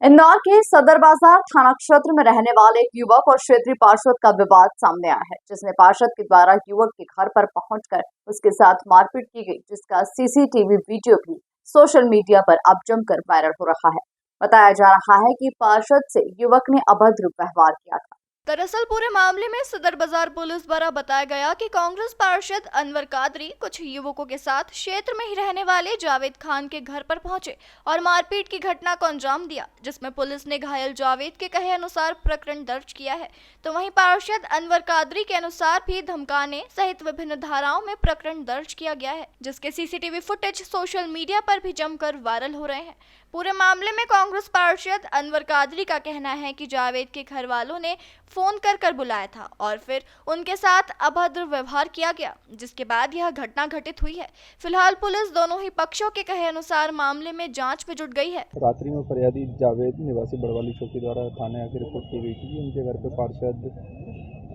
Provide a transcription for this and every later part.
इंदौर के सदर बाजार थाना क्षेत्र में रहने वाले एक युवक और क्षेत्रीय पार्षद का विवाद सामने आया है, जिसमें पार्षद के द्वारा युवक के घर पर पहुंचकर उसके साथ मारपीट की गई, जिसका सीसीटीवी वीडियो भी सोशल मीडिया पर अब जमकर वायरल हो रहा है। बताया जा रहा है कि पार्षद से युवक ने अभद्र व्यवहार किया था। दरअसल पूरे मामले में सदर बाजार पुलिस द्वारा बताया गया कि कांग्रेस पार्षद अनवर कादरी कुछ युवकों के साथ क्षेत्र में ही रहने वाले जावेद खान के घर पर पहुंचे और मारपीट की घटना को अंजाम दिया, जिसमें पुलिस ने घायल जावेद के कहे अनुसार प्रकरण दर्ज किया है। तो वहीं पार्षद अनवर कादरी के अनुसार भी धमकाने सहित विभिन्न धाराओं में प्रकरण दर्ज किया गया है, जिसके सीसीटीवी फुटेज सोशल मीडिया पर भी जमकर वायरल हो रहे हैं। पूरे मामले में कांग्रेस पार्षद अनवर कादरी का कहना है कि जावेद के घर वालों ने फोन कर बुलाया था और फिर उनके साथ अभद्र व्यवहार किया गया, जिसके बाद यह घटना घटित हुई है। फिलहाल पुलिस दोनों ही पक्षों के कहे अनुसार मामले में जांच में जुट गई है। रात्रि में फरियादी जावेद निवासी बड़वाली चौकी द्वारा थाने आकर रिपोर्ट की गई थी। उनके घर पर पार्षद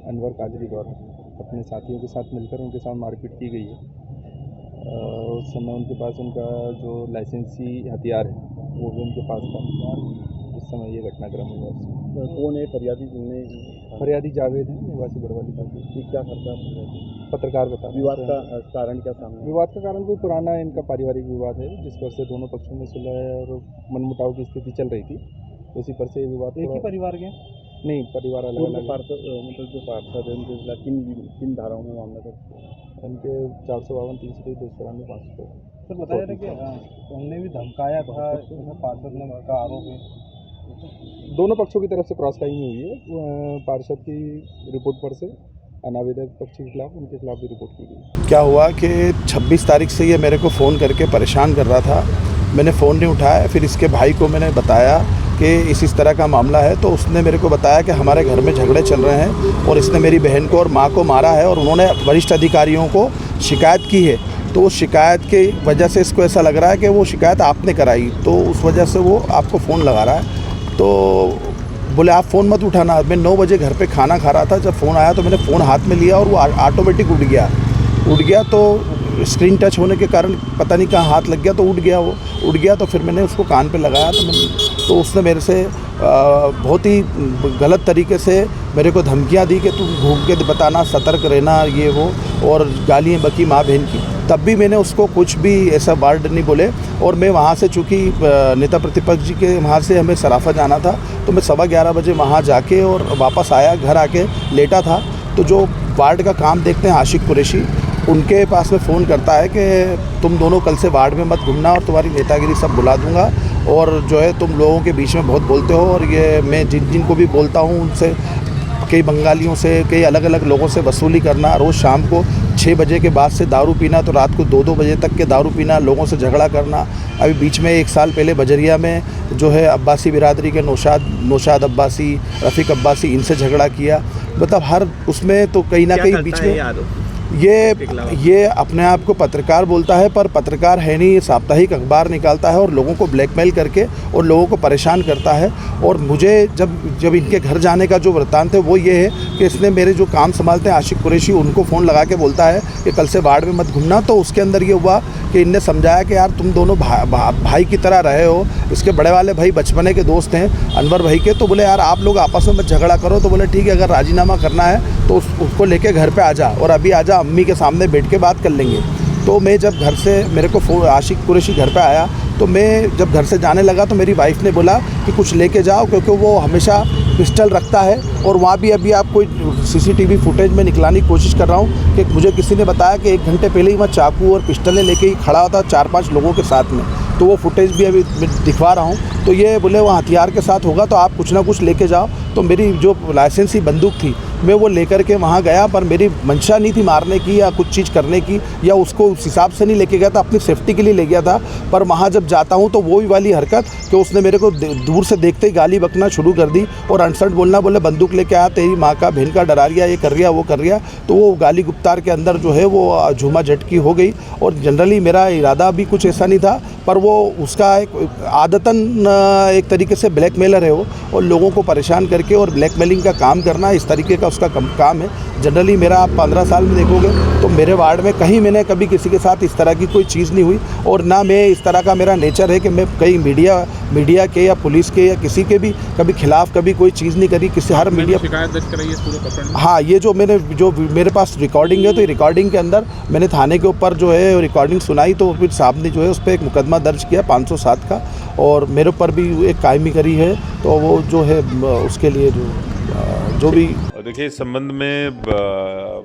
अनवर कादरी द्वारा अपने साथियों के साथ मिलकर उनके साथ मारपीट की गई है। उस समय उनके पास उनका जो लाइसेंसी हथियार है वो भी उनके पास था। उस समय ये घटनाक्रम हुआ। कौन है फरियादी? फरियादी जावेद है, निवासी बड़वाली चौकी। क्या करता है? पत्रकार बता। विवाद का कारण क्या सामने? विवाद का कारण कोई पुराना इनका पारिवारिक विवाद है, जिस पर से दोनों पक्षों में सुलह और मनमुटाव की स्थिति चल रही थी। उसी पर से ये विवाद। एक ही परिवार के नहीं, परिवार अलग अलग। मतलब जो पार्षद है उनके किन धाराओं में मामला दर्ज? उनके 452, 303, 294, 500। सर बताया था कि उन्होंने भी धमकाया था, पार्षद ने का आरोप है। दोनों पक्षों की तरफ से क्रॉस टाइम हुई है। पार्षद की रिपोर्ट पर से अनावेदक पक्ष के खिलाफ उनके खिलाफ भी रिपोर्ट की गई। क्या हुआ कि 26 तारीख से ये मेरे को फ़ोन करके परेशान कर रहा था। मैंने फ़ोन नहीं उठाया। फिर इसके भाई को मैंने बताया कि इस तरह का मामला है, तो उसने मेरे को बताया कि हमारे घर में झगड़े चल रहे हैं और इसने मेरी बहन को और माँ को मारा है और उन्होंने वरिष्ठ अधिकारियों को शिकायत की है। तो उस शिकायत की वजह से इसको ऐसा लग रहा है कि वो शिकायत आपने कराई, तो उस वजह से वो आपको फ़ोन लगा रहा है। तो बोले आप फ़ोन मत उठाना। मैं 9 बजे घर पे खाना खा रहा था, जब फ़ोन आया तो मैंने फ़ोन हाथ में लिया और वो ऑटोमेटिक उठ गया। तो स्क्रीन टच होने के कारण पता नहीं कहाँ हाथ लग गया, तो उठ गया। तो फिर मैंने उसको कान पे लगाया तो उसने मेरे से बहुत ही गलत तरीके से मेरे को धमकियाँ दी कि तुम घूम के बताना, सतर्क रहना, ये वो, और गालियाँ बकी माँ बहन की। तब भी मैंने उसको कुछ भी ऐसा वर्ड नहीं बोले। और मैं वहाँ से, चूँकि नेता प्रतिपक्ष जी के वहाँ से हमें सराफा जाना था, तो मैं 11:15 बजे वहाँ जाके और वापस आया, घर आके लेटा था। तो जो वार्ड का काम देखते हैं आशिक कुरैशी, उनके पास में फ़ोन करता है कि तुम दोनों कल से वार्ड में मत घूमना और तुम्हारी नेतागिरी सब बुला दूंगा, और जो है तुम लोगों के बीच में बहुत बोलते हो, और ये मैं जिनको भी बोलता हूँ उनसे, कई बंगालियों से, कई अलग अलग लोगों से वसूली करना, रोज़ शाम को 6 बजे के बाद से दारू पीना, तो रात को 2-2 बजे तक के दारू पीना, लोगों से झगड़ा करना। अभी बीच में 1 साल पहले बजरिया में जो है अब्बासी बिरादरी के नौशाद अब्बासी, रफ़ीक अब्बासी, इनसे झगड़ा किया। मतलब हर उसमें तो कहीं ना कहीं बीच में ये अपने आप को पत्रकार बोलता है, पर पत्रकार है नहीं। ये साप्ताहिक अखबार निकालता है और लोगों को ब्लैकमेल करके और लोगों को परेशान करता है। और मुझे जब इनके घर जाने का जो वृत्तांत है वो ये है कि इसने मेरे जो काम संभालते हैं आशिक कुरैशी, उनको फ़ोन लगा के बोलता है कि कल से वार्ड में मत घूमना। तो उसके अंदर ये हुआ कि इनने समझाया कि यार तुम दोनों भाई की तरह रहे हो। इसके बड़े वाले भाई बचपने के दोस्त हैं अनवर भाई के। तो बोले यार आप लोग आपस में मत झगड़ा करो। तो बोले ठीक है, अगर राजीनामा करना है तो उसको लेके घर पे आ जा, और अभी आ जा, अम्मी के सामने बैठ के बात कर लेंगे। तो मैं जब घर से, मेरे को आशिक कुरैशी घर पे आया, तो मैं जब घर से जाने लगा तो मेरी वाइफ ने बोला कि कुछ लेके जाओ, क्योंकि वो हमेशा पिस्टल रखता है। और वहाँ भी अभी आप कोई सीसीटीवी फुटेज में निकलाने की कोशिश कर रहा हूँ कि मुझे किसी ने बताया कि 1 घंटे पहले ही वहाँ चाकू और पिस्टलें लेके ही खड़ा होता 4-5 लोगों के साथ में। तो वो फुटेज भी अभी मैं दिखवा रहा हूँ। तो ये बोले वो हथियार के साथ होगा तो आप कुछ ना कुछ लेके जाओ। तो मेरी जो लाइसेंसी बंदूक थी मैं वो लेकर के वहाँ गया, पर मेरी मंशा नहीं थी मारने की या कुछ चीज़ करने की, या उसको उस हिसाब से नहीं लेके गया था, अपनी सेफ्टी के लिए ले गया था। पर वहाँ जब जाता हूँ तो वही वाली हरकत कि उसने मेरे को दूर से देखते ही गाली बकना शुरू कर दी और अनसर्ट बोलना, बोले बंदूक लेके आया, तेरी माँ का बहन का डरा रिया, ये कर रिया, वो कर रिया। तो वो गाली गुप्तार के अंदर जो है वो झूमा झटकी हो गई। और जनरली मेरा इरादा भी कुछ ऐसा नहीं था, पर वो उसका एक आदतन एक तरीके से ब्लैकमेलर है वो, और लोगों को परेशान करके और ब्लैकमेलिंग का काम करना इस तरीके का उसका काम है। जनरली मेरा आप 15 साल में देखोगे तो मेरे वार्ड में कहीं मैंने कभी किसी के साथ इस तरह की कोई चीज़ नहीं हुई, और ना मैं इस तरह का मेरा नेचर है कि मैं कहीं मीडिया के या पुलिस के या किसी के भी कभी खिलाफ कभी कोई चीज़ नहीं करी। किसी हर मीडिया शिकायत दर्ज कराई है पूरे प्रकरण में? हाँ, ये जो मेरे पास रिकॉर्डिंग है, तो ये रिकॉर्डिंग के अंदर मैंने थाने के ऊपर जो है रिकॉर्डिंग सुनाई, तो फिर साहब ने जो है उस पर एक मुकदमा दर्ज किया 507 का, और मेरे ऊपर भी एक कायमी करी है। तो वो जो है उसके लिए जो भी देखिए, इस संबंध में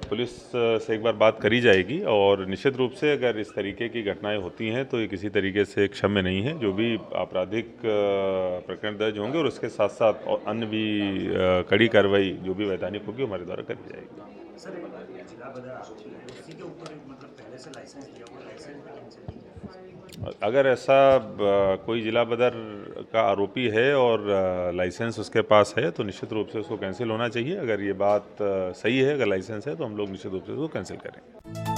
पुलिस से एक बार बात करी जाएगी, और निश्चित रूप से अगर इस तरीके की घटनाएं होती हैं तो ये किसी तरीके से क्षम्य नहीं है। जो भी आपराधिक प्रकरण दर्ज होंगे और उसके साथ साथ और अन्य भी कड़ी कार्रवाई जो भी वैधानिक होगी हमारे द्वारा करी जाएगी। अगर ऐसा कोई जिला बदर का आरोपी है और लाइसेंस उसके पास है तो निश्चित रूप से उसको कैंसिल होना चाहिए। अगर ये बात सही है, अगर लाइसेंस है तो हम लोग निश्चित रूप से उसको कैंसिल करें।